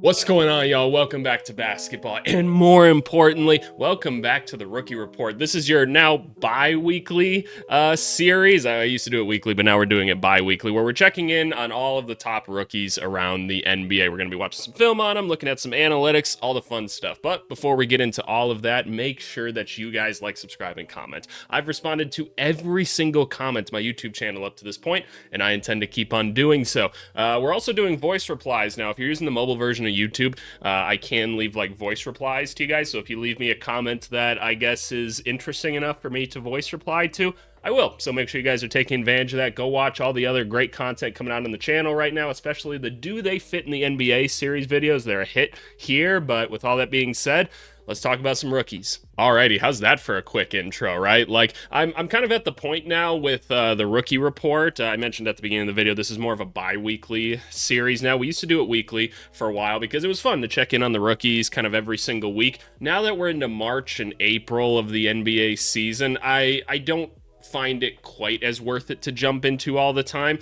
What's going on, y'all? Welcome back to basketball, and more importantly, welcome back to the Rookie Report. This is your now bi-weekly series. I used to do it weekly, but now we're doing it bi-weekly, where we're checking in on all of the top rookies around the NBA. We're going to be watching some film on them, looking at some analytics, all the fun stuff. But before we get into all of that, make sure that you guys like, subscribe, and comment. I've responded to every single comment to my YouTube channel up to this point, and I intend to keep on doing so. We're also doing voice replies now. If you're using the mobile version of YouTube, I can leave like voice replies to you guys. So if you leave me a comment that I guess is interesting enough for me to voice reply to, I will. So make sure you guys are taking advantage of that. Go watch all the other great content coming out on the channel right now, especially the Do They Fit in the NBA series videos. They're a hit here, but with all that being said, let's talk about some rookies. Alrighty, how's that for a quick intro, right? Like, I'm kind of at the point now with the Rookie Report. I mentioned at the beginning of the video, this is more of a bi-weekly series now. We used to do it weekly for a while because it was fun to check in on the rookies kind of every single week. Now that we're into March and April of the NBA season, I don't find it quite as worth it to jump into all the time.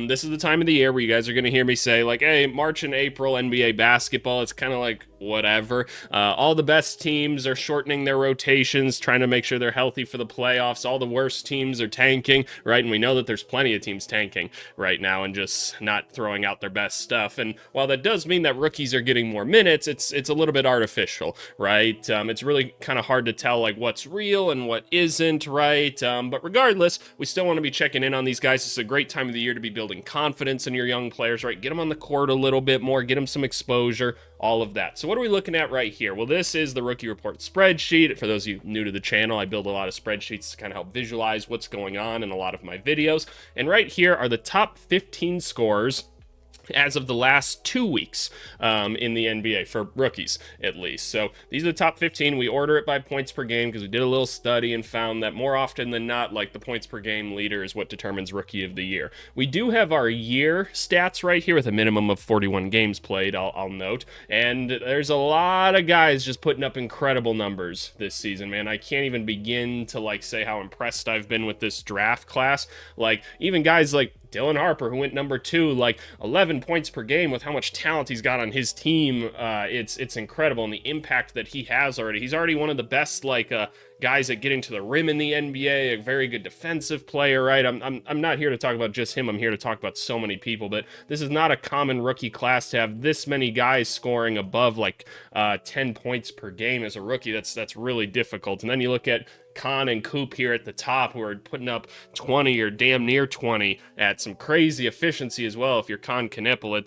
This is the time of the year where you guys are going to hear me say, like, hey, March and April NBA basketball, it's kind of like whatever. All the best teams are shortening their rotations, trying to make sure they're healthy for the playoffs. All the worst teams are tanking, right? And we know that there's plenty of teams tanking right now and just not throwing out their best stuff. And while that does mean that rookies are getting more minutes, it's a little bit artificial, right? It's really kind of hard to tell like what's real and what isn't, right? But regardless, we still want to be checking in on these guys. It's a great time of the year to be building confidence in your young players, right? Get them on the court a little bit more, get them some exposure, all of that. So what are we looking at right here? Well, this is the Rookie Report spreadsheet. For those of you new to the channel, I build a lot of spreadsheets to kind of help visualize what's going on in a lot of my videos. And right here are the top 15 scorers as of the last 2 weeks in the NBA, for rookies at least. So these are the top 15. We order it by points per game because we did a little study and found that more often than not, like, the points per game leader is what determines Rookie of the Year. We do have our year stats right here with a minimum of 41 games played, I'll note. And there's a lot of guys just putting up incredible numbers this season, man. I can't even begin to, like, say how impressed I've been with this draft class. Like, even guys like Dylan Harper, who went number 2, like 11 points per game with how much talent he's got on his team. It's incredible, and the impact that he has already. He's already one of the best, like, guys at getting to the rim in the NBA, a very good defensive player, right? I'm not here to talk about just him. I'm here to talk about so many people, but this is not a common rookie class to have this many guys scoring above like 10 points per game as a rookie. That's really difficult. And then you look at Khan and Coop here at the top, who are putting up 20 or damn near 20 at some crazy efficiency as well. If you're Knueppel,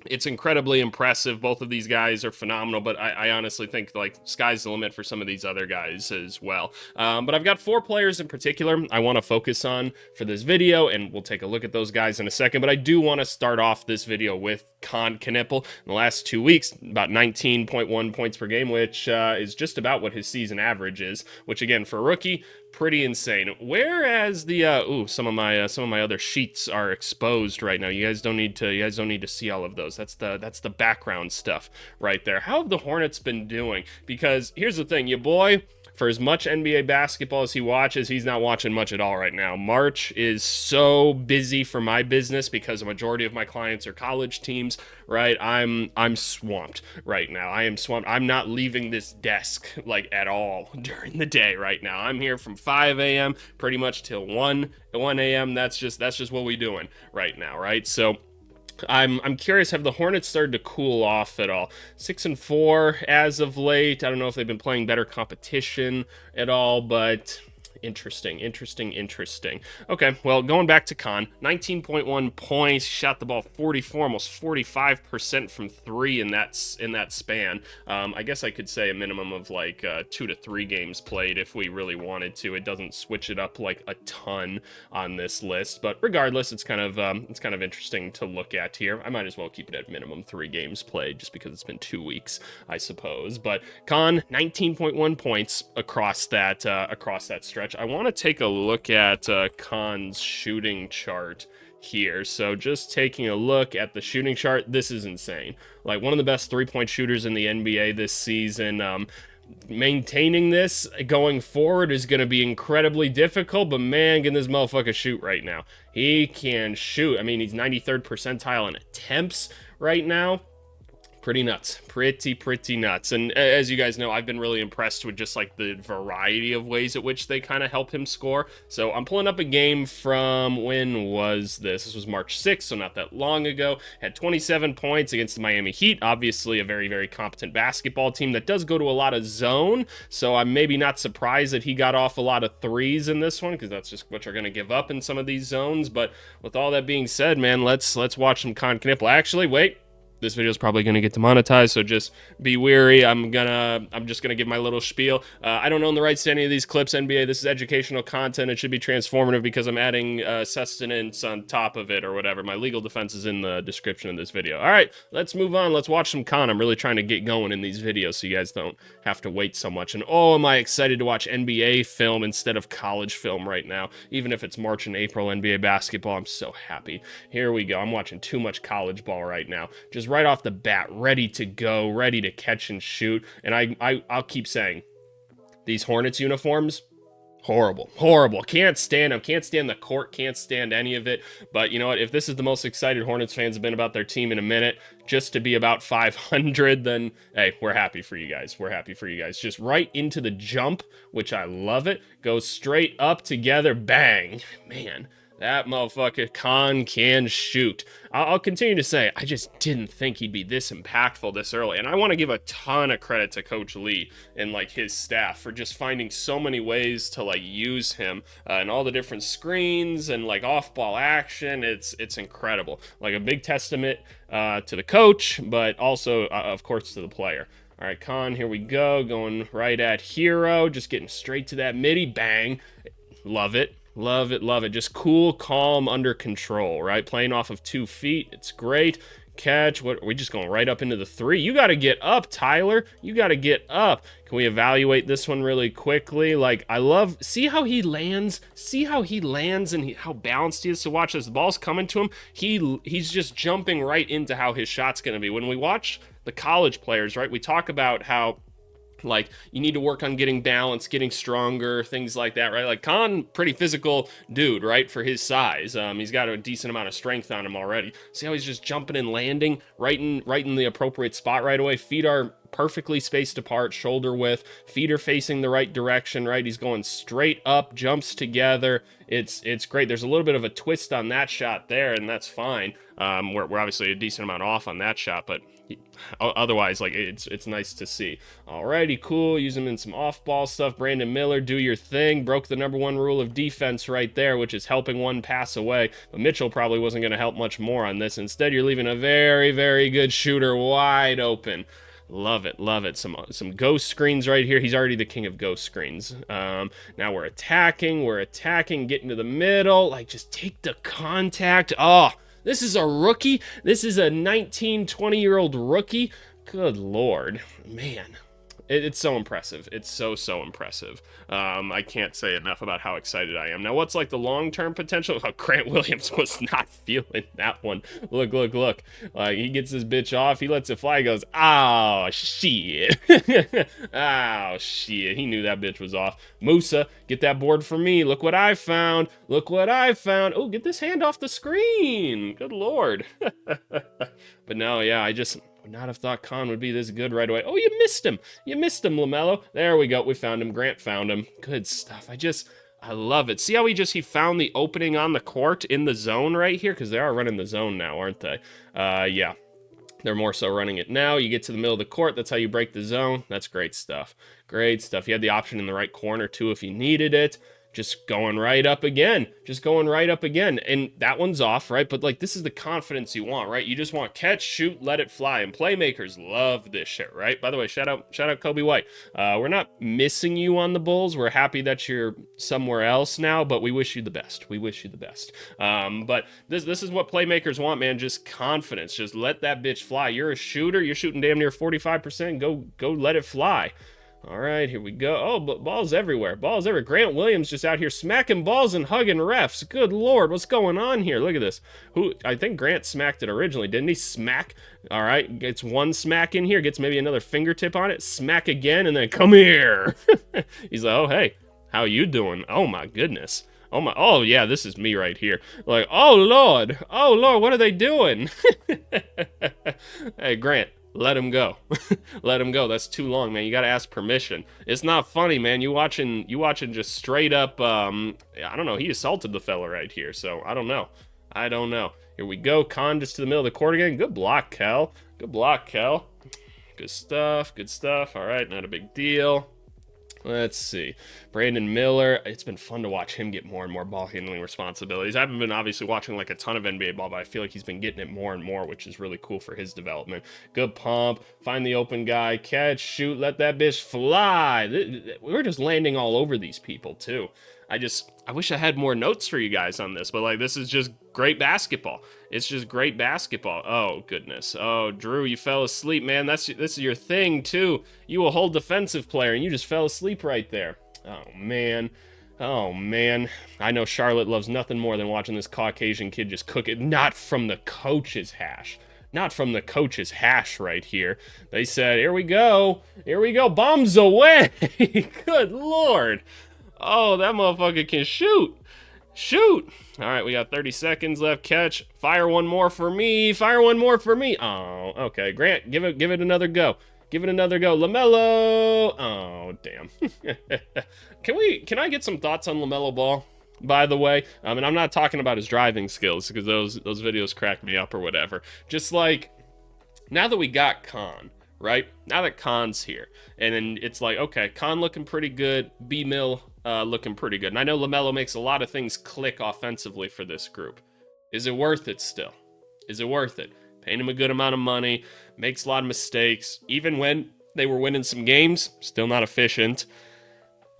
it's incredibly impressive. Both of these guys are phenomenal, but I honestly think, like, sky's the limit for some of these other guys as well. But I've got 4 players in particular I want to focus on for this video, and we'll take a look at those guys in a second. But I do want to start off this video with Knueppel. In the last 2 weeks, about 19.1 points per game, which is just about what his season average is, which, again, for a rookie, pretty insane. Whereas the some of my other sheets are exposed right now. You guys don't need to see all of those. That's the background stuff right there. How have the Hornets been doing? Because here's the thing, your boy, for as much NBA basketball as he watches, he's not watching much at all right now. March is so busy for my business because a majority of my clients are college teams, right? I'm swamped right now. I am swamped. I'm not leaving this desk, like, at all during the day right now. I'm here from 5 a.m. pretty much till 1 a.m. That's just what we doing right now, right? So I'm curious, have the Hornets started to cool off at all? 6-4 as of late. I don't know if they've been playing better competition at all, but interesting. Okay, well, going back to Khan, 19.1 points, shot the ball 44, almost 45% from 3 in that span. I guess I could say a minimum of like 2 to 3 games played if we really wanted to. It doesn't switch it up like a ton on this list, but regardless, it's kind of interesting to look at here. I might as well keep it at minimum 3 games played just because it's been 2 weeks, I suppose. But Khan, 19.1 points across that stretch. I want to take a look at Khan's shooting chart here. So just taking a look at the shooting chart, this is insane. Like, one of the best 3-point shooters in the NBA this season. Maintaining this going forward is going to be incredibly difficult, but man, can this motherfucker shoot right now. He can shoot. I mean, he's 93rd percentile in attempts right now. Pretty nuts. Pretty nuts. And as you guys know, I've been really impressed with just like the variety of ways at which they kind of help him score. So I'm pulling up a game from, when was this? This was March 6th, so not that long ago. Had 27 points against the Miami Heat. Obviously a very, very competent basketball team that does go to a lot of zone. So I'm maybe not surprised that he got off a lot of threes in this one, because that's just what you're going to give up in some of these zones. But with all that being said, man, let's watch some Knueppel. Actually, wait. This video is probably going to get demonetized, so just be wary. I'm just gonna give my little spiel. I don't own the rights to any of these clips, NBA. This is educational content. It should be transformative because I'm adding sustenance on top of it or whatever. My legal defense is in the description of this video. All right, let's move on. Let's watch some con. I'm really trying to get going in these videos so you guys don't have to wait so much. And oh, am I excited to watch NBA film instead of college film right now. Even if it's March and April NBA basketball, I'm so happy. Here we go. I'm watching too much college ball right now. Just right off the bat, ready to go, ready to catch and shoot. And I'll keep saying, these Hornets uniforms, horrible. Can't stand them. Can't stand the court. Can't stand any of it. But you know what? If this is the most excited Hornets fans have been about their team in a minute, just to be about 500, then hey, we're happy for you guys. We're happy for you guys. Just right into the jump, which I love it. Goes straight up together. Bang. Man. That motherfucker can shoot. I'll continue to say, I just didn't think he'd be this impactful this early. And I want to give a ton of credit to Coach Lee and like his staff for just finding so many ways to like use him and all the different screens and like off-ball action. It's incredible. Like a big testament to the coach, but also, of course, to the player. All right, Con, here we go. Going right at Hero. Just getting straight to that midi. Bang. Love it. Love it. Just cool, calm, under control, right? Playing off of 2 feet. It's great. Catch. What? Are we just going right up into the 3? You got to get up, Tyler. You got to get up. Can we evaluate this one really quickly? Like, I love, see how he lands? See how he lands and how balanced he is? So watch this. The ball's coming to him. He's just jumping right into how his shot's going to be. When we watch the college players, right, we talk about how, like, you need to work on getting balance, getting stronger, things like that, right? Like, Con, pretty physical dude, right, for his size. He's got a decent amount of strength on him already. See how he's just jumping and landing right in the appropriate spot right away? Feet are perfectly spaced apart, shoulder width, feet are facing the right direction, right? He's going straight up, jumps together. It's great. There's a little bit of a twist on that shot there, and that's fine. We're obviously a decent amount off on that shot, but otherwise, like, it's nice to see. Alrighty, cool. Use him in some off-ball stuff. Brandon Miller, do your thing. Broke the #1 rule of defense right there, which is helping one pass away. But Mitchell probably wasn't going to help much more on this. Instead, you're leaving a very, very good shooter wide open. Love it. Some ghost screens right here. He's already the king of ghost screens. Now we're attacking, getting to the middle. Like, just take the contact. Oh, this is a rookie. This is a 19, 20-year-old rookie. Good Lord, man. It's so impressive. It's so impressive. I can't say enough about how excited I am. Now, what's like the long-term potential? Oh, Grant Williams was not feeling that one. Look. He gets his bitch off. He lets it fly. He goes, oh, shit. Oh, shit. He knew that bitch was off. Musa, get that board for me. Look what I found. Oh, get this hand off the screen. Good Lord. But no, yeah, I just would not have thought Con would be this good right away. Oh, you missed him, LaMelo. There we go. We found him. Grant found him. Good stuff. I love it. See how he found the opening on the court in the zone right here? Because they are running the zone now, aren't they? Yeah. They're more so running it now. You get to the middle of the court. That's how you break the zone. That's great stuff. You had the option in the right corner, too, if you needed it. Just going right up again. And that one's off, right? But, like, this is the confidence you want, right? You just want catch, shoot, let it fly. And playmakers love this shit, right? By the way, shout out Kobe White. We're not missing you on the Bulls. We're happy that you're somewhere else now, but we wish you the best. But this is what playmakers want, man. Just confidence. Just let that bitch fly. You're a shooter. You're shooting damn near 45%. Go let it fly. All right, here we go. Oh, but balls everywhere. Grant Williams just out here smacking balls and hugging refs. Good Lord, what's going on here? Look at this. I think Grant smacked it originally, didn't he? Smack. All right, gets one smack in here, gets maybe another fingertip on it, smack again, and then come here. He's like, oh, hey, how you doing? Oh, my goodness. Oh, yeah, this is me right here. Like, oh, Lord, what are they doing? Hey, Grant, let him go. Let him go. That's too long, man. You gotta ask permission. It's not funny, man. You watching just straight up, I don't know, he assaulted the fella right here, so I don't know. I don't know. Here we go. Khan just to the middle of the court again. Good block, Kel. Good block, Kel. Good stuff. Good stuff. All right, not a big deal. Let's see. Brandon Miller. It's been fun to watch him get more and more ball handling responsibilities. I haven't been obviously watching like a ton of NBA ball, but I feel like he's been getting it more and more, which is really cool for his development. Good pump. Find the open guy. Catch. Shoot. Let that bitch fly. We're just landing all over these people, too. I wish I had more notes for you guys on this, but like this is just great basketball. It's just great basketball. Oh goodness. Oh, Drew, you fell asleep, man. This is your thing too. You a whole defensive player and you just fell asleep right there. Oh man. Oh man. I know Charlotte loves nothing more than watching this Caucasian kid just cook it. Not from the coach's hash. Not from the coach's hash right here. They said, here we go. Here we go. Bombs away. Good Lord. Oh, that motherfucker can shoot. Shoot. All right, we got 30 seconds left. Catch. Fire one more for me. Fire one more for me. Oh, okay. Grant, give it another go. Give it another go. LaMelo. Oh, damn. Can I get some thoughts on LaMelo Ball, by the way? And I'm not talking about his driving skills because those videos crack me up or whatever. Just like, now that we got Khan, right? Now that Khan's here, and then it's like, okay, Khan looking pretty good, B-Mill looking pretty good. And I know LaMelo makes a lot of things click offensively for this group. Is it worth it still? Is it worth it? Paying him a good amount of money, makes a lot of mistakes. Even when they were winning some games, still not efficient.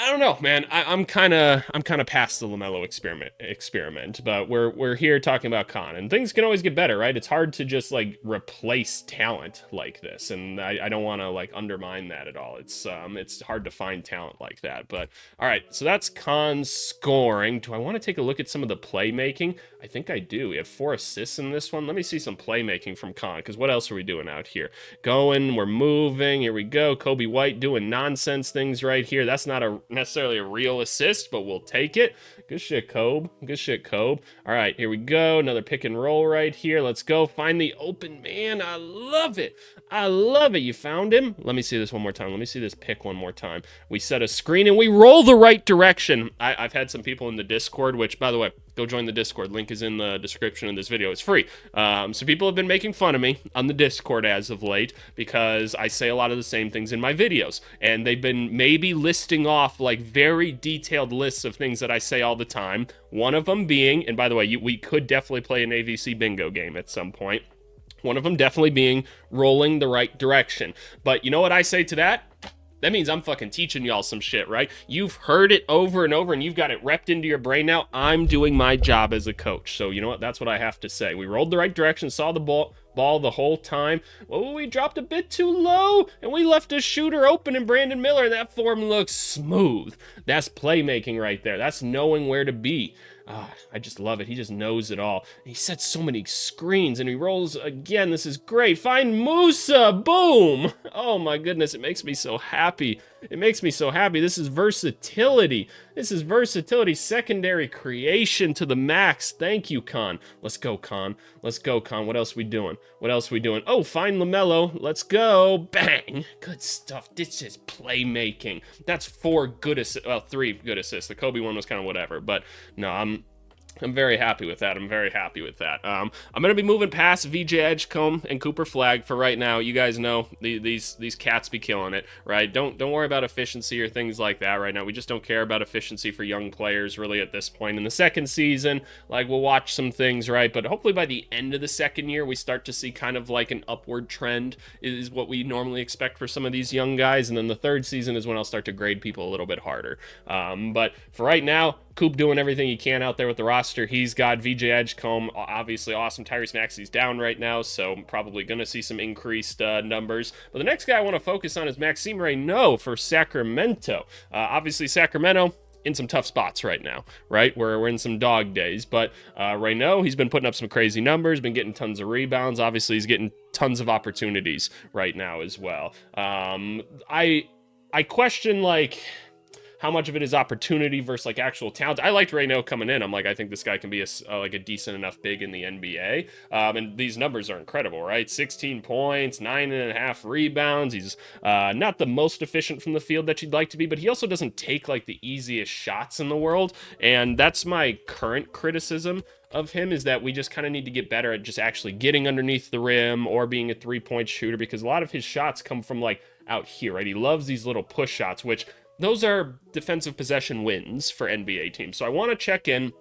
I don't know, man. I'm kind of past the LaMelo experiment, but we're here talking about Khan, and things can always get better, right? It's hard to just like replace talent like this, and I don't want to like undermine that at all. It's hard to find talent like that, but all right. So that's Khan's scoring. Do I want to take a look at some of the playmaking? I think I do. We have 4 assists in this one. Let me see some playmaking from Khan, because what else are we doing out here? Going, we're moving. Here we go. Kobe White doing nonsense things right here. That's not necessarily a real assist, but we'll take it. Good shit, Kobe. Good shit, Kobe. All right, here we go. Another pick and roll right here. Let's go. Find the open man. I love it. I love it. You found him? Let me see this one more time. Let me see this pick one more time. We set a screen and we roll the right direction. I've had some people in the Discord, which, by the way, go join the Discord. Link is in the description of this video. It's free. So people have been making fun of me on the Discord as of late because I say a lot of the same things in my videos. And they've been maybe listing off like very detailed lists of things that I say all the time. One of them being, and by the way, we could definitely play an AVC bingo game at some point. One of them definitely being rolling the right direction. But you know what I say to that? That means I'm fucking teaching y'all some shit, right? You've heard it over and over and you've got it repped into your brain now. I'm doing my job as a coach. So you know what? That's what I have to say. We rolled the right direction, saw the ball the whole time. Well, we dropped a bit too low and we left a shooter open in Brandon Miller. And that form looks smooth. That's playmaking right there. That's knowing where to be. I just love it. He just knows it all. He sets so many screens and he rolls again. This is great. Find Musa. Boom. Oh my goodness. It makes me so happy. It makes me so happy. This is versatility. This is versatility. Secondary creation to the max. Thank you, Khan. Let's go, Khan. Let's go, Khan. What else we doing? What else we doing? Oh, find LaMelo. Let's go. Bang. Good stuff. This is playmaking. That's 4 good assists. Well, 3 good assists. The Kobe one was kind of whatever, but no, I'm very happy with that. I'm very happy with that. I'm going to be moving past VJ Edgecombe and Cooper Flagg for right now. You guys know these cats be killing it, right? Don't worry about efficiency or things like that right now. We just don't care about efficiency for young players really at this point. In the second season, like we'll watch some things, right? But hopefully by the end of the second year, we start to see kind of like an upward trend is what we normally expect for some of these young guys. And then the third season is when I'll start to grade people a little bit harder. But for right now, Coop doing everything he can out there with the roster. He's got VJ Edgecombe, obviously awesome. Tyrese Maxey's down right now, so probably going to see some increased numbers. But the next guy I want to focus on is Maxime Reynaud for Sacramento. Obviously, Sacramento in some tough spots right now, right? We're in some dog days. But Reynaud, he's been putting up some crazy numbers, been getting tons of rebounds. Obviously, he's getting tons of opportunities right now as well. I question, like, how much of it is opportunity versus like actual talent. I liked Reynaud coming in. I'm like, I think this guy can be like a decent enough big in the NBA. And these numbers are incredible, right? 16 points, 9.5 rebounds. He's not the most efficient from the field that you'd like to be, but he also doesn't take like the easiest shots in the world. And that's my current criticism of him, is that we just kind of need to get better at just actually getting underneath the rim or being a three-point shooter, because a lot of his shots come from like out here, right? He loves these little push shots, which those are defensive possession wins for NBA teams. So I want to check in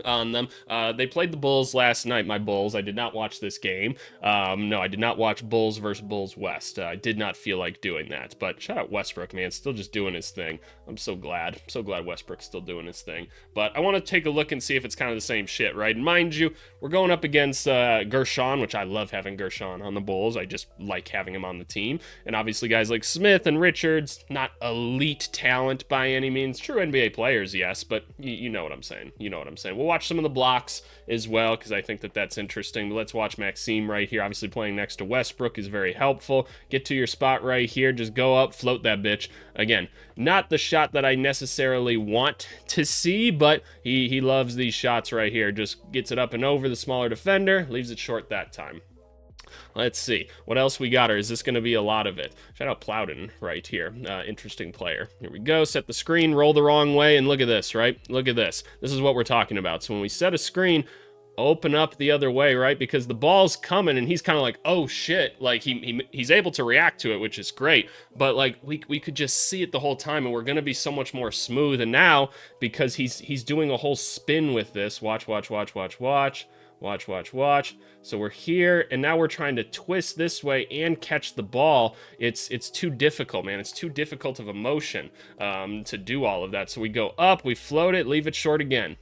on them. They played the Bulls last night, my Bulls. I did not watch this game. No, I did not watch Bulls versus Bulls West. I did not feel like doing that. But shout out Westbrook, man. Still just doing his thing. I'm so glad. So glad Westbrook's still doing his thing. But I want to take a look and see if it's kind of the same shit, right? And mind you, we're going up against Gershon, which I love having Gershon on the Bulls. I just like having him on the team. And obviously guys like Smith and Richards, not elite talent by any means. True NBA players, yes, but you know what I'm saying. You know what I'm saying. We'll watch some of the blocks as well, because I think that that's interesting. But let's watch Maxime right here. Obviously playing next to Westbrook is very helpful. Get to your spot right here. Just go up, float that bitch. Again, not the shot that I necessarily want to see, but he loves these shots right here. Just gets it up and over the smaller defender, leaves it short that time. Let's see. What else we got, or is this going to be a lot of it? Shout out Plowden right here. Interesting player. Here we go. Set the screen, roll the wrong way, and look at this, right? Look at this. This is what we're talking about. So when we set a screen, open up the other way, right? Because the ball's coming, and he's kind of like, oh, shit. Like, he's able to react to it, which is great. But, like, we could just see it the whole time, and we're going to be so much more smooth. And now, because he's doing a whole spin with this, watch. Watch. So we're here, and now we're trying to twist this way and catch the ball. It's too difficult, man. It's too difficult of a motion to do all of that. So we go up, we float it, leave it short again.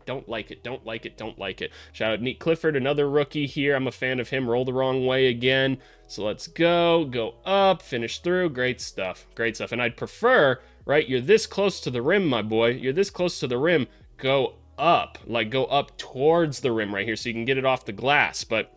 Don't like it. Shout out Neat Clifford, another rookie here. I'm a fan of him. Roll the wrong way again. So let's go up, finish through. Great stuff. And I'd prefer, right, you're this close to the rim, my boy. You're this close to the rim. Go up, like go up towards the rim right here so you can get it off the glass. But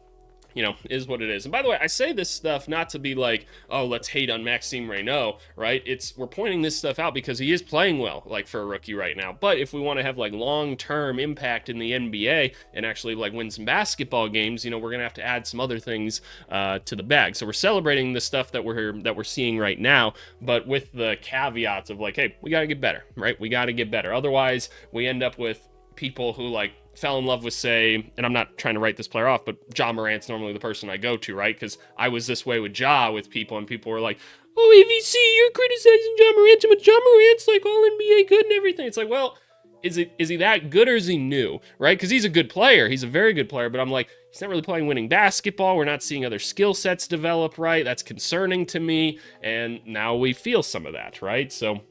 you know, is what it is. And by the way, I say this stuff not to be like, oh, let's hate on Maxime Reynaud, right? We're pointing this stuff out because he is playing well, like for a rookie right now. But if we want to have like long-term impact in the NBA and actually like win some basketball games, you know, we're gonna have to add some other things to the bag. So we're celebrating the stuff that we're seeing right now, but with the caveats of like, hey, we gotta get better, right? We gotta get better. Otherwise, we end up with people who like fell in love with, say, and I'm not trying to write this player off, but Ja Morant's normally the person I go to, right? Because I was this way with Ja with people, and people were like, oh, AVC, you're criticizing Ja Morant too much. Ja Morant's like all NBA good and everything. It's like, well, is he that good, or is he new, right? Because he's a good player. He's a very good player, but I'm like, he's not really playing winning basketball. We're not seeing other skill sets develop, right? That's concerning to me, and now we feel some of that, right? So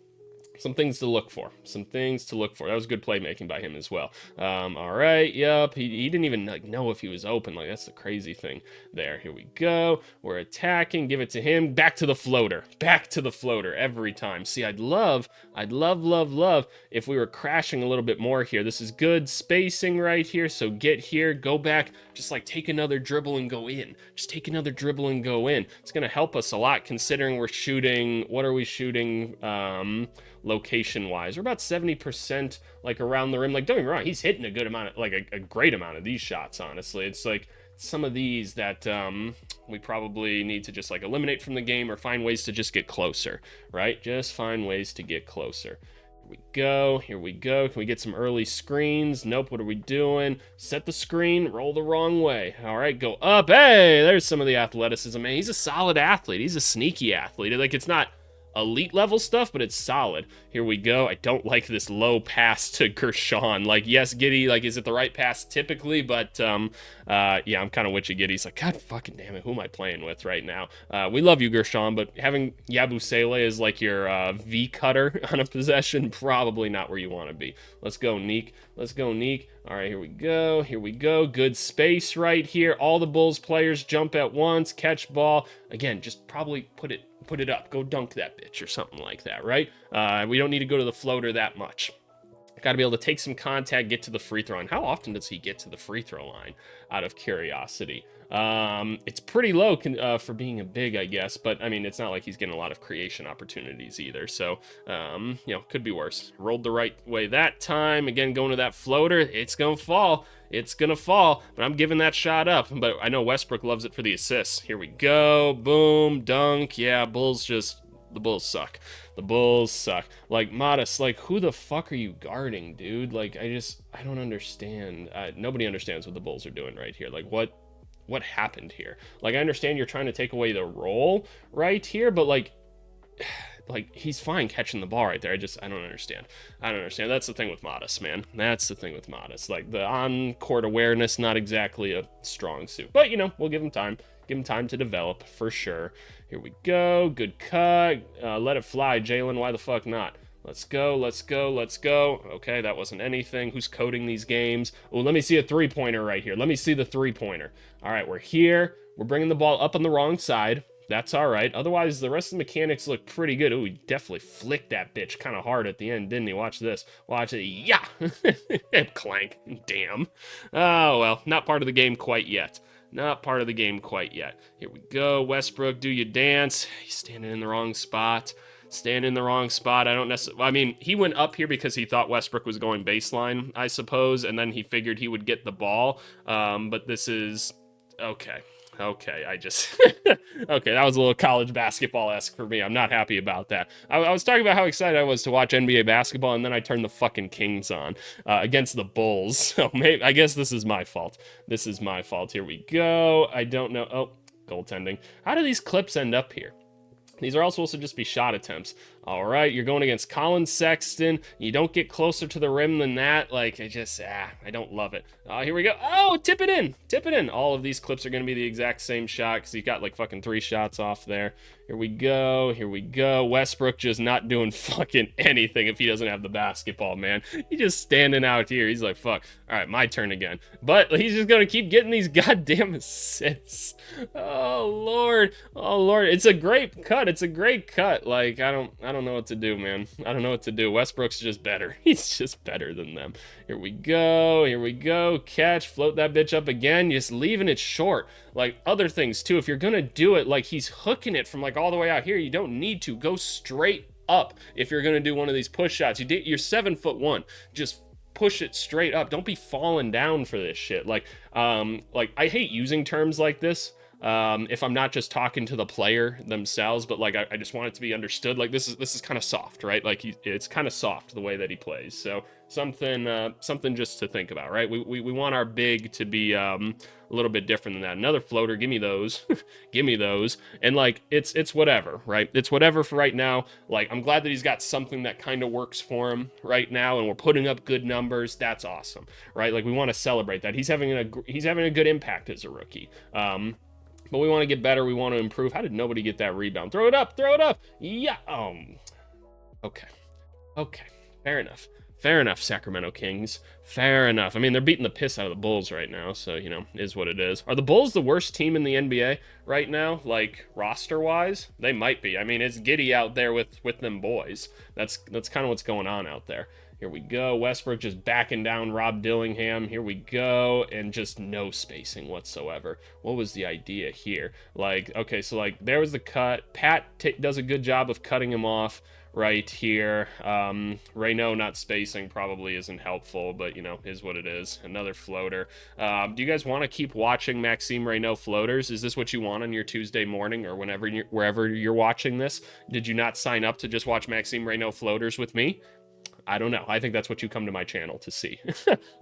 some things to look for. That was good playmaking by him as well. All right, yep. He didn't even like know if he was open. Like, that's the crazy thing there. Here we go. We're attacking. Give it to him. Back to the floater every time. See, I'd love if we were crashing a little bit more here. This is good spacing right here. So get here, go back, just like take another dribble and go in. It's going to help us a lot considering we're shooting, what are we shooting? Location wise, we're about 70% like around the rim. Like, don't get me wrong, he's hitting a good amount of, like a great amount of these shots, honestly. It's like some of these that we probably need to just like eliminate from the game or find ways to just get closer, right? Just find ways to get closer. Here we go. Can we get some early screens? Nope. What are we doing? Set the screen, roll the wrong way. All right, go up. Hey, there's some of the athleticism, man. He's a solid athlete. He's a sneaky athlete. Like, it's not elite level stuff, but it's solid. Here we go. I don't like this low pass to Gershon. Like, yes, Giddey, like, is it the right pass typically? But yeah, I'm kind of with you, Giddey. He's like, God fucking damn it, who am I playing with right now? We love you, Gershon, but having Yabusele as like your V cutter on a possession, probably not where you want to be. Let's go, Neek. All right, here we go. Good space right here. All the Bulls players jump at once, catch ball. Again, just probably put it up. Go dunk that bitch or something like that, right? We don't need to go to the floater that much. Got to be able to take some contact, get to the free throw line. How often does he get to the free throw line, out of curiosity? It's pretty low for being a big, I guess, but I mean, it's not like he's getting a lot of creation opportunities either. So, could be worse. Rolled the right way that time. Again, going to that floater. It's going to fall. It's going to fall, but I'm giving that shot up. But I know Westbrook loves it for the assists. Here we go. Boom, dunk. Yeah, the Bulls suck. The Bulls suck. Like, Modest, like, who the fuck are you guarding, dude? Like, I don't understand. Nobody understands what the Bulls are doing right here. Like, what happened here? Like, I understand you're trying to take away the role right here, but like he's fine catching the ball right there. I don't understand. That's the thing with Modest, man. That's the thing with Modest. Like, the on-court awareness, not exactly a strong suit. But, we'll give him time. Give him time to develop, for sure. Here we go. Good cut. Let it fly, Jalen. Why the fuck not? Let's go. Okay, that wasn't anything. Who's coding these games? Oh, let me see a three-pointer right here. Let me see the three-pointer. All right, we're here. We're bringing the ball up on the wrong side. That's all right. Otherwise, the rest of the mechanics look pretty good. Oh, he definitely flicked that bitch kind of hard at the end, didn't he? Watch this. Watch it. Yeah. Clank. Damn. Oh, well, not part of the game quite yet. Not part of the game quite yet. Here we go. Westbrook, do your dance. He's standing in the wrong spot. I mean, he went up here because he thought Westbrook was going baseline, I suppose, and then he figured he would get the ball. But this is okay. Okay, okay, that was a little college basketball-esque for me. I'm not happy about that. I was talking about how excited I was to watch NBA basketball, and then I turned the fucking Kings on against the Bulls. So maybe, I guess this is my fault. Here we go. I don't know. Oh, goaltending. How do these clips end up here? These are all supposed to just be shot attempts. All right, you're going against Colin Sexton. You don't get closer to the rim than that. Like, I don't love it. Here we go. Oh, tip it in. All of these clips are going to be the exact same shot because he got like fucking 3 shots off there. Here we go. Westbrook just not doing fucking anything if he doesn't have the basketball, man. He's just standing out here. He's like, fuck. All right, my turn again. But he's just going to keep getting these goddamn assists. Oh, Lord. It's a great cut. Like, I don't know what to do, man. I don't know what to do. Westbrook's just better. He's just better than them. Here we go. Catch. Float that bitch up again. Just leaving it short. Like, other things, too. If you're going to do it, like, he's hooking it from, like, all the way out here. You don't need to. Go straight up if you're going to do one of these push shots. You're 7'1". Just push it straight up. Don't be falling down for this shit. Like, I hate using terms like this. If I'm not just talking to the player themselves, but like I just want it to be understood. Like this is kind of soft, right? Like it's kind of soft the way that he plays. So something just to think about, right? We want our big to be a little bit different than that. Another floater, give me those, and like it's whatever, right? It's whatever for right now. Like I'm glad that he's got something that kind of works for him right now, and we're putting up good numbers. That's awesome, right? Like we want to celebrate that. He's having a good impact as a rookie. But we want to get better. We want to improve. How did nobody get that rebound? Throw it up. Yeah. Okay. Fair enough, Sacramento Kings. Fair enough. I mean, they're beating the piss out of the Bulls right now, so, is what it is. Are the Bulls the worst team in the NBA right now, like, roster-wise? They might be. I mean, it's giddy out there with them boys. That's kind of what's going on out there. Here we go. Westbrook just backing down Rob Dillingham. Here we go. And just no spacing whatsoever. What was the idea here? Like, okay, so, like, there was the cut. Pat does a good job of cutting him off right here. Reynaud not spacing probably isn't helpful, but, is what it is. Another floater. Do you guys want to keep watching Maxime Reynaud floaters? Is this what you want on your Tuesday morning or wherever you're watching this? Did you not sign up to just watch Maxime Reynaud floaters with me? I don't know. I think that's what you come to my channel to see.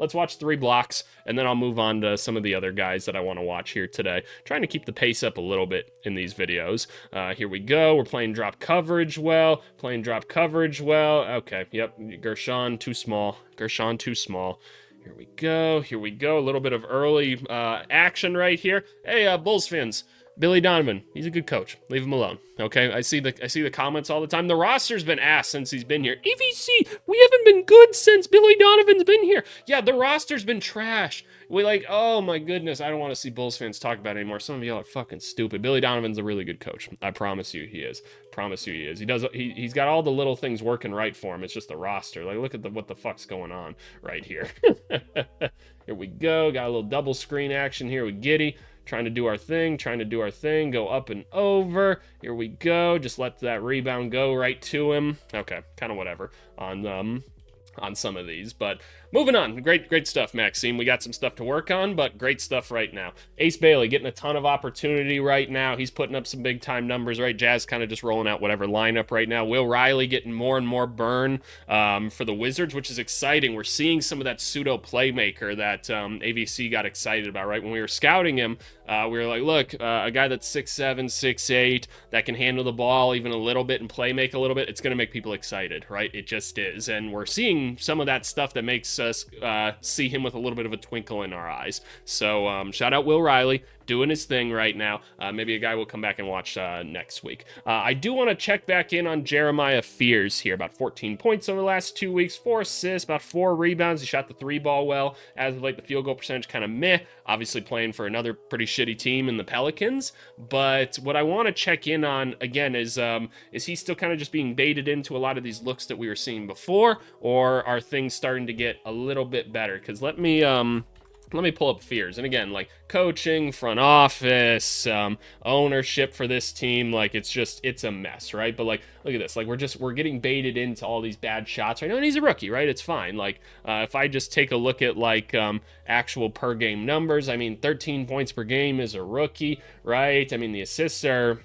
Let's watch 3 blocks, and then I'll move on to some of the other guys that I want to watch here today. Trying to keep the pace up a little bit in these videos. Here we go. We're playing drop coverage well. Okay, yep. Gershon, too small. Here we go. A little bit of early action right here. Hey, Bulls fans. Billy Donovan, he's a good coach. Leave him alone, okay? I see the comments all the time. The roster's been ass since he's been here. EVC, we haven't been good since Billy Donovan's been here. Yeah, the roster's been trash. Oh my goodness, I don't want to see Bulls fans talk about it anymore. Some of y'all are fucking stupid. Billy Donovan's a really good coach. I promise you he is. He's got all the little things working right for him. It's just the roster. Like, look at what the fuck's going on right here. Here we go. Got a little double screen action here with Giddey. trying to do our thing, go up and over. Here we go. Just let that rebound go right to him. Okay, kind of whatever on some of these, but moving on. Great stuff, Maxime. We got some stuff to work on, but great stuff right now. Ace Bailey getting a ton of opportunity right now. He's putting up some big time numbers, right? Jazz kind of just rolling out whatever lineup right now. Will Riley getting more and more burn for the Wizards, which is exciting. We're seeing some of that pseudo playmaker that AVC got excited about, right? When we were scouting him, we were like, look, a guy that's 6'7", 6'8", that can handle the ball even a little bit and play make a little bit, it's going to make people excited, right? It just is. And we're seeing some of that stuff that makes us see him with a little bit of a twinkle in our eyes. So shout out Will Riley, doing his thing right now. Maybe a guy will come back and watch next week. I do want to check back in on Jeremiah Fears here. About 14 points over the last 2 weeks, 4 assists, about 4 rebounds. He shot the 3-ball well. As of late, the field goal percentage kind of meh. Obviously playing for another pretty shitty team in the Pelicans. But what I want to check in on, again, is he still kind of just being baited into a lot of these looks that we were seeing before? Or are things starting to get a little bit better? Because let me pull up Fears. And again, like coaching, front office, ownership for this team, like it's a mess, right? But like, look at this, like we're getting baited into all these bad shots right now, and he's a rookie, right? It's fine. Like if I just take a look at like actual per game numbers, I mean 13 points per game is a rookie, right? I mean the assists are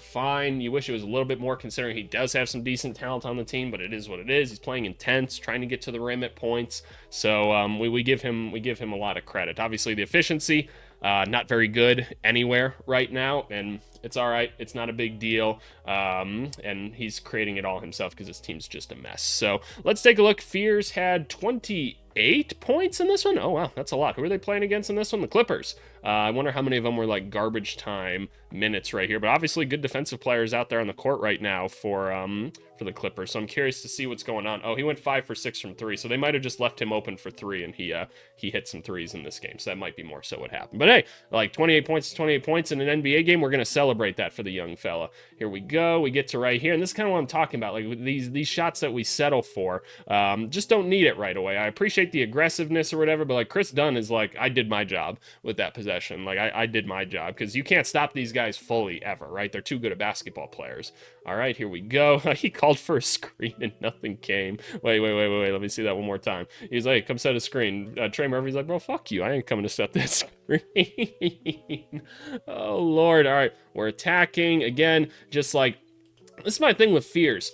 fine. You wish it was a little bit more considering he does have some decent talent on the team, but it is what it is. He's playing intense, trying to get to the rim at points. So we give him a lot of credit. Obviously the efficiency, not very good anywhere right now, and it's all right. It's not a big deal, and he's creating it all himself because his team's just a mess. So let's take a look. Fears had 28 points in this one. Oh, wow, that's a lot. Who are they playing against in this one? The Clippers. I wonder how many of them were like garbage time minutes right here, but obviously good defensive players out there on the court right now for the Clippers. So I'm curious to see what's going on. Oh, he went 5 for 6 from 3, so they might have just left him open for 3, and he hit some threes in this game. So that might be more so what happened. But hey, like 28 points is 28 points in an NBA game. We're gonna celebrate that for the young fella. Here we go. We get to right here, and this is kind of what I'm talking about. Like with these shots that we settle for, just don't need it right away. I appreciate the aggressiveness or whatever, but like Chris Dunn is like, I did my job with that possession. Like I did my job, because you can't stop these guys fully ever, right? They're too good at basketball players. All right, here we go. He called for a screen and nothing came. Wait. Let me see that one more time. He's like, come set a screen. Trey Murphy's like, bro, fuck you. I ain't coming to set this screen. Oh, Lord. All right, we're attacking. Again, just like, this is my thing with Fears.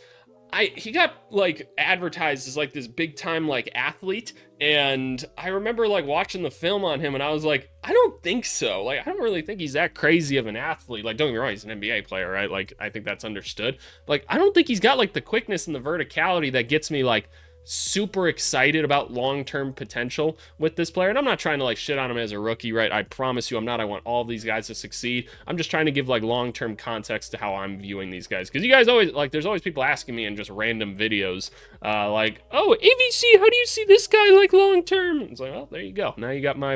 He got like advertised as like this big time like athlete, and I remember like watching the film on him and I was like, I don't think so. Like, I don't really think he's that crazy of an athlete. Like, don't get me wrong, he's an NBA player, right? Like, I think that's understood. But, like, I don't think he's got like the quickness and the verticality that gets me like super excited about long-term potential with this player. And I'm not trying to like shit on him as a rookie, right? I promise you I'm not. I want all of these guys to succeed. I'm just trying to give like long-term context to how I'm viewing these guys, because you guys always like, there's always people asking me in just random videos like, oh, AVC, how do you see this guy like long-term? It's like, well, there you go. Now you got my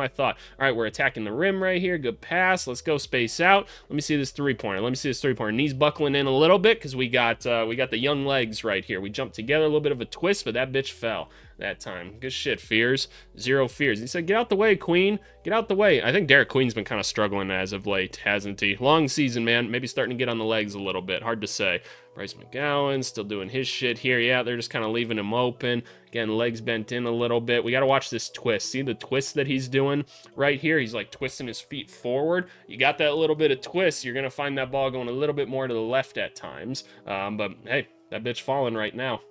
thought. All right, we're attacking the rim right here. Good pass. Let's go space out. Let me see this three-pointer. Knees buckling in a little bit because we got the young legs right here. We jumped together, a little bit of a twist, but that bitch fell that time. Good shit, Fears. 0 Fears. He said, get out the way, Queen. Get out the way. I think Derek Queen's been kind of struggling as of late, hasn't he? Long season, man. Maybe starting to get on the legs a little bit. Hard to say. Bryce McGowan still doing his shit here. Yeah, they're just kind of leaving him open. Again, legs bent in a little bit. We got to watch this twist. See the twist that he's doing right here? He's like twisting his feet forward. You got that little bit of twist, you're going to find that ball going a little bit more to the left at times. But hey, that bitch falling right now.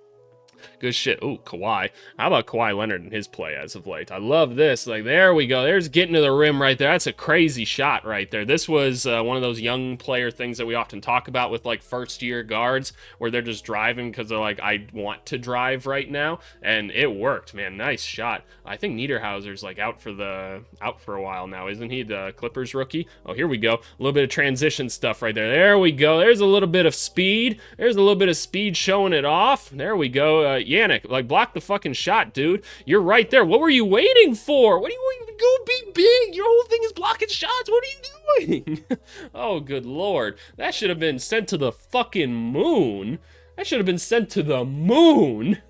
Good shit. Ooh, Kawhi. How about Kawhi Leonard and his play as of late? I love this. Like, there we go. There's getting to the rim right there. That's a crazy shot right there. This was one of those young player things that we often talk about with, like, first-year guards where they're just driving because they're like, I want to drive right now. And it worked, man. Nice shot. I think Niederhauser's, like, out for a while now, isn't he? The Clippers rookie. Oh, here we go. A little bit of transition stuff right there. There we go. There's a little bit of speed. There's a little bit of speed showing it off. There we go. Yannick, like, block the fucking shot, dude. You're right there. What were you waiting for? What are you waiting? Go be big. Your whole thing is blocking shots. What are you doing? Oh, good Lord. That should have been sent to the fucking moon. That should have been sent to the moon.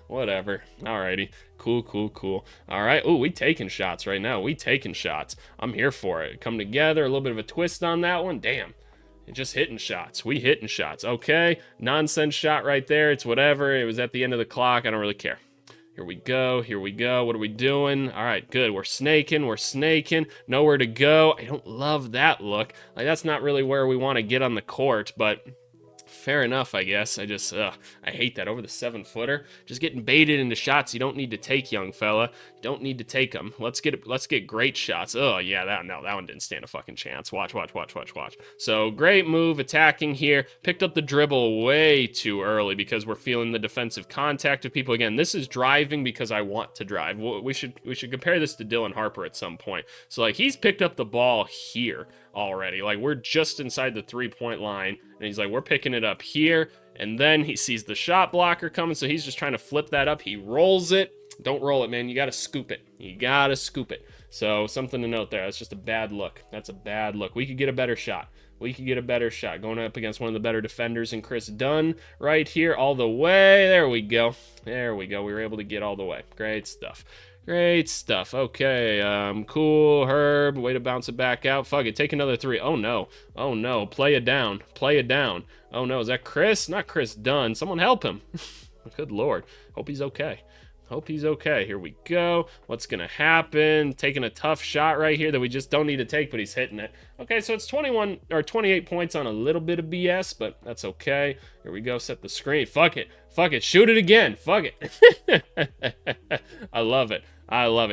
Whatever. Alrighty. Cool. All right. Oh, we taking shots right now. We taking shots. I'm here for it. Come together. A little bit of a twist on that one. Damn. Just hitting shots. We hitting shots. Okay. Nonsense shot right there. It's whatever. It was at the end of the clock. I don't really care. Here we go. What are we doing? All right, good. We're snaking. Nowhere to go. I don't love that look. Like, that's not really where we want to get on the court, but fair enough, I guess. I hate that. Over the 7-footer. Just getting baited into shots you don't need to take, young fella. You don't need to take them. Let's get great shots. Oh, yeah, that one didn't stand a fucking chance. Watch. So, great move attacking here. Picked up the dribble way too early because we're feeling the defensive contact of people. Again, this is driving because I want to drive. We should compare this to Dylan Harper at some point. So, like, he's picked up the ball here already. Like, we're just inside the 3-point line, and he's like, we're picking it up here, and then he sees the shot blocker coming, so he's just trying to flip that up. He rolls it. Don't roll it, man. You gotta scoop it. So, something to note there. That's just a bad look. That's a bad look. We could get a better shot. Going up against one of the better defenders in Chris Dunn right here all the way. There we go. We were able to get all the way. Great stuff. Okay, cool, Herb. Way to bounce it back out. Fuck it, take another 3. Oh, no. Play it down. Oh, no, is that Chris? Not Chris Dunn. Someone help him. Good Lord. Hope he's okay. Here we go. What's going to happen? Taking a tough shot right here that we just don't need to take, but he's hitting it. Okay, so it's 21 or 28 points on a little bit of BS, but that's okay. Here we go. Set the screen. Fuck it. Shoot it again. Fuck it. I love it.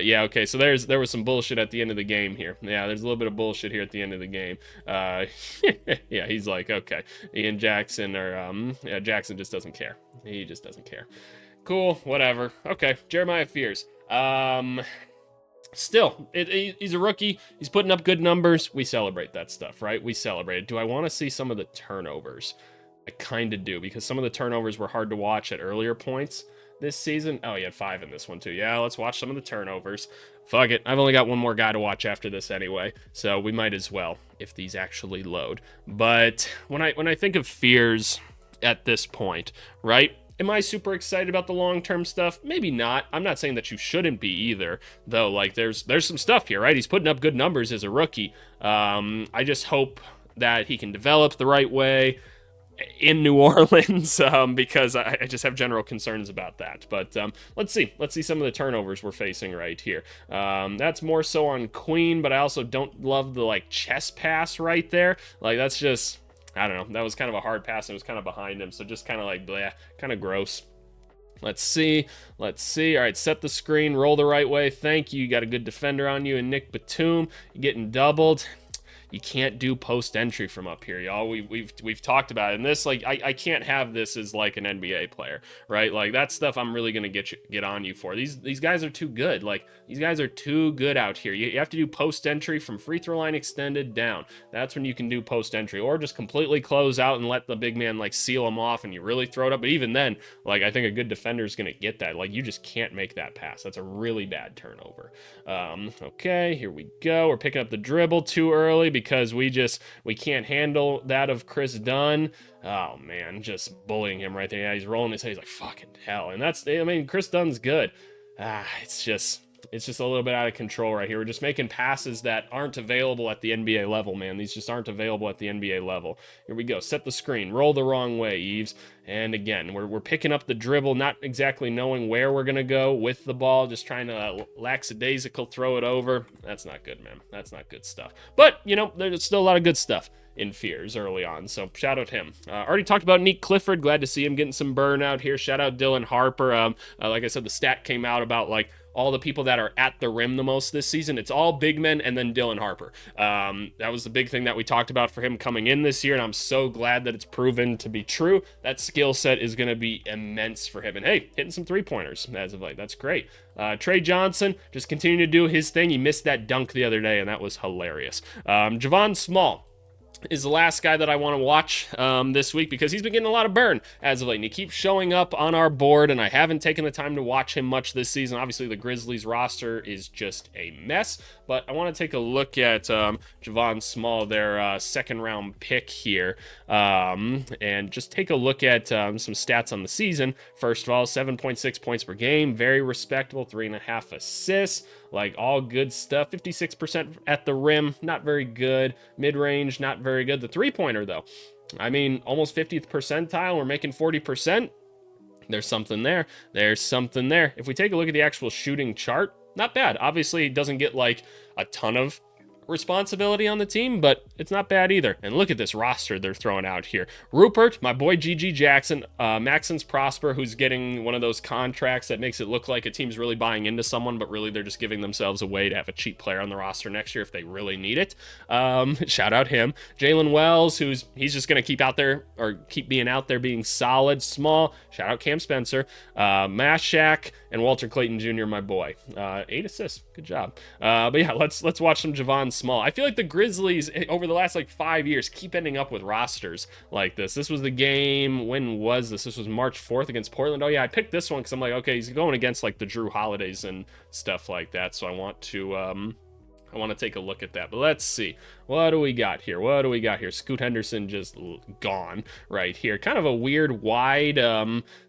Yeah, okay, so there was some bullshit at the end of the game here. Yeah, there's a little bit of bullshit here at the end of the game. Yeah, he's like, okay. Ian Jackson, Jackson just doesn't care. He just doesn't care. Cool, whatever. Okay, Jeremiah Fears. Still, he's a rookie. He's putting up good numbers. We celebrate that stuff, right? We celebrate it. Do I want to see some of the turnovers? I kind of do, because some of the turnovers were hard to watch at earlier points this season. Oh, he had 5 in this one, too. Yeah, let's watch some of the turnovers. Fuck it. I've only got one more guy to watch after this anyway, so we might as well, if these actually load. But when I think of Fears at this point, right? Am I super excited about the long-term stuff? Maybe not. I'm not saying that you shouldn't be either, though. Like, there's some stuff here, right? He's putting up good numbers as a rookie. I just hope that he can develop the right way in New Orleans, because I just have general concerns about that. But let's see some of the turnovers we're facing right here. That's more so on Queen, but I also don't love the, like, chest pass right there. Like, that's just, I don't know. That was kind of a hard pass. It was kind of behind him, so just kind of like, bleh, kind of gross. Let's see. All right, set the screen, roll the right way. Thank you. You got a good defender on you, and Nick Batum. You're getting doubled. You can't do post entry from up here, y'all. We've talked about it. And this, like, I can't have this as like an NBA player, right? Like, that stuff I'm really gonna get on you for. These guys are too good. Like, these guys are too good out here. You have to do post entry from free throw line extended down. That's when you can do post entry, or just completely close out and let the big man like seal them off, and you really throw it up. But even then, like, I think a good defender is gonna get that. Like, you just can't make that pass. That's a really bad turnover. Okay, here we go. We're picking up the dribble too early because we can't handle that of Chris Dunn. Oh man, just bullying him right there. Yeah, he's rolling his head. He's like, fucking hell. And Chris Dunn's good. It's just a little bit out of control right here. We're just making passes that aren't available at the NBA level, man. These just aren't available at the NBA level. Here we go. Set the screen. Roll the wrong way, Eves. And again, we're picking up the dribble, not exactly knowing where we're going to go with the ball, just trying to lackadaisical throw it over. That's not good, man. That's not good stuff. But, there's still a lot of good stuff in Fears early on, so shout out him. Already talked about Nick Clifford. Glad to see him getting some burnout here. Shout out Dylan Harper. Like I said, the stat came out about, like, all the people that are at the rim the most this season. It's all big men and then Dylan Harper. That was the big thing that we talked about for him coming in this year, and I'm so glad that it's proven to be true. That skill set is going to be immense for him. And hey, hitting some three-pointers as of late. That's great. Trey Johnson just continuing to do his thing. He missed that dunk the other day, and that was hilarious. Javon Small. is the last guy that I want to watch this week because he's been getting a lot of burn as of late. And he keeps showing up on our board, and I haven't taken the time to watch him much this season. Obviously, the Grizzlies roster is just a mess, but I want to take a look at Javon Small, their second-round pick here, and just take a look at some stats on the season. First of all, 7.6 points per game, very respectable, 3.5 assists. Like, all good stuff. 56% at the rim, not very good. Mid-range, not very good. The three-pointer, though, I mean, almost 50th percentile. We're making 40%. There's something there. There's something there. If we take a look at the actual shooting chart, not bad. Obviously, it doesn't get, like, a ton of responsibility on the team, but it's not bad either. And look at this roster they're throwing out here. Rupert, my boy GG Jackson, Maxence Prosper, who's getting one of those contracts that makes it look like a team's really buying into someone, but really they're just giving themselves a way to have a cheap player on the roster next year if they really need it. Shout out him. Jalen Wells, he's just going to keep out there, or keep being out there being solid. Small, shout out Cam Spencer. Mashak and Walter Clayton Jr., my boy. 8 assists. Good job. But yeah, let's watch some Javon Small. I feel like the Grizzlies over the last 5 years keep ending up with rosters like this. This was the game, when was this? This was March 4th against Portland. Oh yeah, I picked this one because I'm like, okay, he's going against like the Drew Holidays and stuff like that, so I want to take a look at that. But let's see. What do we got here? What do we got here? Scoot Henderson just gone right here. Kind of a weird wide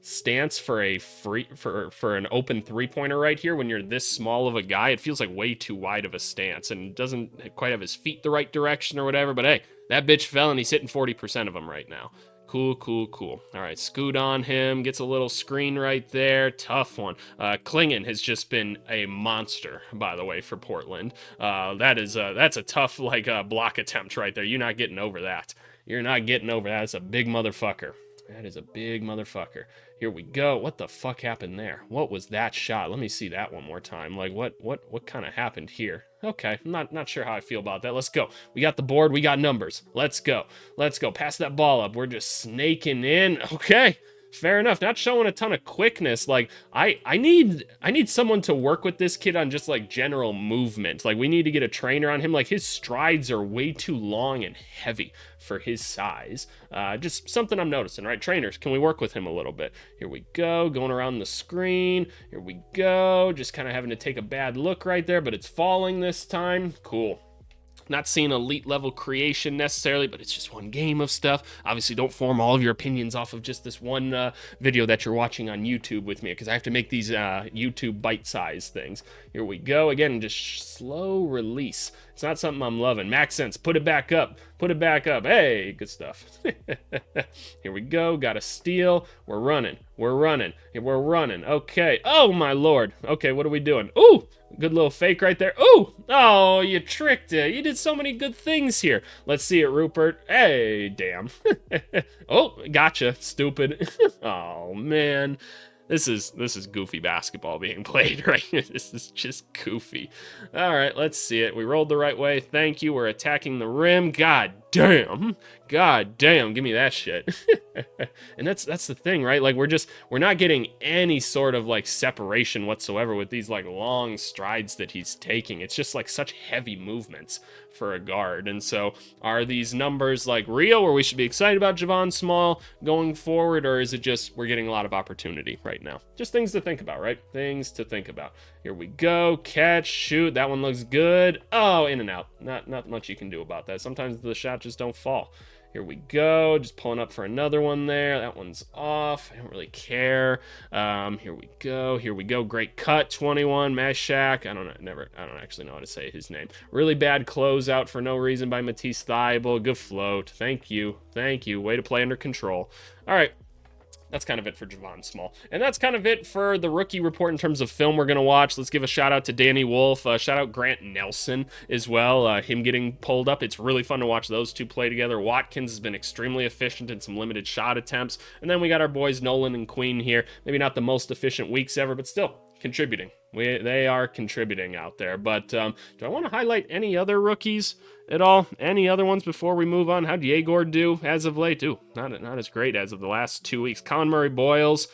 stance for a for an open three-pointer right here. When you're this small of a guy, it feels like way too wide of a stance and doesn't quite have his feet the right direction or whatever. But hey, that bitch fell and he's hitting 40% of them right now. Cool. All right, Scoot on him. Gets a little screen right there. Tough one. Klingon has just been a monster, by the way, for Portland. That's a tough block attempt right there. You're not getting over that. You're not getting over that. It's a big motherfucker. That is a big motherfucker. Here we go. What the fuck happened there? What was that shot? Let me see that one more time. Like, what kind of happened here? Okay, I'm not sure how I feel about that. Let's go. We got the board. We got numbers. Let's go. Pass that ball up. We're just snaking in. Okay. Fair enough. Not showing a ton of quickness. Like, I need someone to work with this kid on just like general movement. Like, we need to get a trainer on him. Like, his strides are way too long and heavy for his size. Just something I'm noticing, right? Trainers, can we work with him a little bit? Here we go, going around the screen. Here we go. Just kind of having to take a bad look right there, but it's falling this time. Cool. Not seeing elite level creation necessarily, but it's just one game of stuff. Obviously, don't form all of your opinions off of just this one video that you're watching on YouTube with me, because I have to make these YouTube bite-sized things. Here we go. Again, just slow release. It's not something I'm loving. Maxence, put it back up. Hey, good stuff. Here we go. Got a steal. We're running. Okay. Oh, my Lord. Okay, what are we doing? Ooh! Good little fake right there. Ooh! Oh, you tricked it. You did so many good things here. Let's see it, Rupert. Hey, damn. Oh, gotcha. Stupid. Oh, man. This is goofy basketball being played right here. This is just goofy. All right, let's see it. We rolled the right way. Thank you. We're attacking the rim. God damn. Give me that shit. And that's the thing, right? Like, we're not getting any sort of like separation whatsoever with these like long strides that he's taking. It's just like such heavy movements for a guard. And so are these numbers like real, where we should be excited about Javon Small going forward, or is it just we're getting a lot of opportunity right now? Just things to think about, right? Things to think about. Here we go. Catch, shoot. That one looks good. Oh, in and out. Not much you can do about that. Sometimes the shot just don't fall. Here we go, just pulling up for another one there. That one's off. I don't really care. Here we go. Great cut, 21. Mashak. I don't actually know how to say his name. Really bad closeout for no reason by Matisse Thybulle. Good float. Thank you. Way to play under control. All right. That's kind of it for Javon Small. And that's kind of it for the rookie report in terms of film we're going to watch. Let's give a shout out to Danny Wolf. Shout out Grant Nelson as well. Him getting pulled up. It's really fun to watch those two play together. Watkins has been extremely efficient in some limited shot attempts. And then we got our boys Nolan and Queen here. Maybe not the most efficient weeks ever, but still contributing. They are contributing out there. But do I want to highlight any other rookies at all? Any other ones before we move on? How'd Yegor do as of late? Ooh, not as great as of the last 2 weeks. Colin Murray Boyles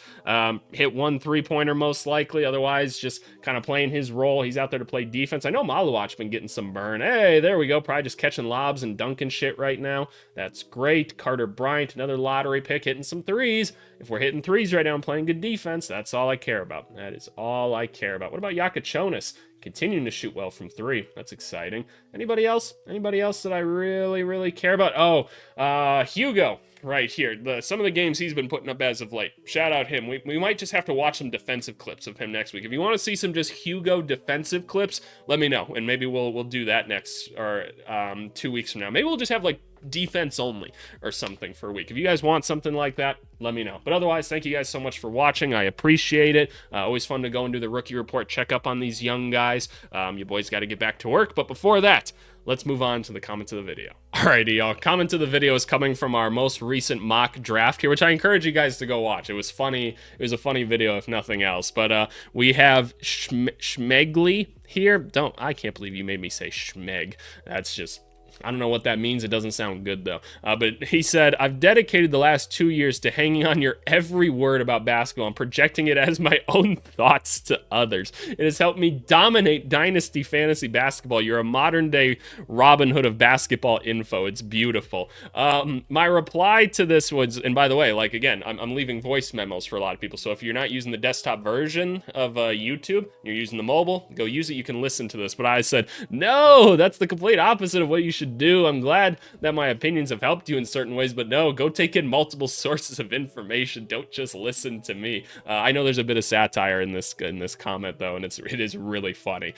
hit 1 3-pointer most likely. Otherwise, just kind of playing his role. He's out there to play defense. I know Maluach's been getting some burn. Hey, there we go. Probably just catching lobs and dunking shit right now. That's great. Carter Bryant, another lottery pick, hitting some threes. If we're hitting threes right now and playing good defense, that's all I care about. That is all I care about. What about Yakachonis? Continuing to shoot well from 3. That's exciting. Anybody else? Anybody else that I really care about? Oh, Hugo right here. Some of the games he's been putting up as of late. Shout out him. We might just have to watch some defensive clips of him next week. If you want to see some just Hugo defensive clips, let me know, and maybe we'll do that next, or 2 weeks from now. Maybe we'll just have like defense only or something for a week. If you guys want something like that, let me know. But otherwise, thank you guys so much for watching. I appreciate it. Always fun to go and do the rookie report, check up on these young guys. You boys got to get back to work. But before that, let's move on to the comments of the video. Alrighty, y'all. Comment of the video is coming from our most recent mock draft here, which I encourage you guys to go watch. It was funny. It was a funny video, if nothing else. But we have Schmegly here. I can't believe you made me say Schmeg. That's just... I don't know what that means. It doesn't sound good, though. But he said, I've dedicated the last 2 years to hanging on your every word about basketball and projecting it as my own thoughts to others. It has helped me dominate Dynasty Fantasy Basketball. You're a modern-day Robin Hood of basketball info. It's beautiful. My reply to this was, and by the way, like, again, I'm leaving voice memos for a lot of people. So if you're not using the desktop version of YouTube, you're using the mobile, go use it. You can listen to this. But I said, no, that's the complete opposite of what you should do. I'm glad that my opinions have helped you in certain ways, but no, go take in multiple sources of information. Don't just listen to me. I know there's a bit of satire in this comment though, and it is really funny.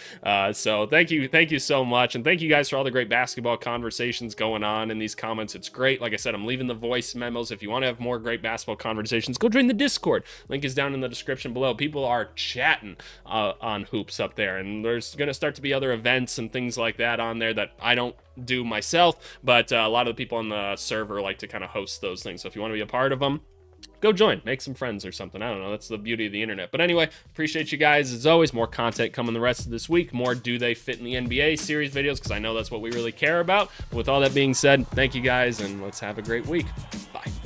So thank you so much, and thank you guys for all the great basketball conversations going on in these comments. It's great. Like I said, I'm leaving the voice memos. If you want to have more great basketball conversations, go join the Discord. Link is down in the description below. People are chatting on hoops up there, and there's gonna start to be other events and things like that on there that I don't do myself, but a lot of the people on the server like to kind of host those things. So if you want to be a part of them, go join, make some friends or something. I don't know. That's the beauty of the internet. But anyway, appreciate you guys. As always, more content coming the rest of this week. More Do They Fit in the NBA series videos, because I know that's what we really care about. With all that being said, thank you guys, and let's have a great week. Bye.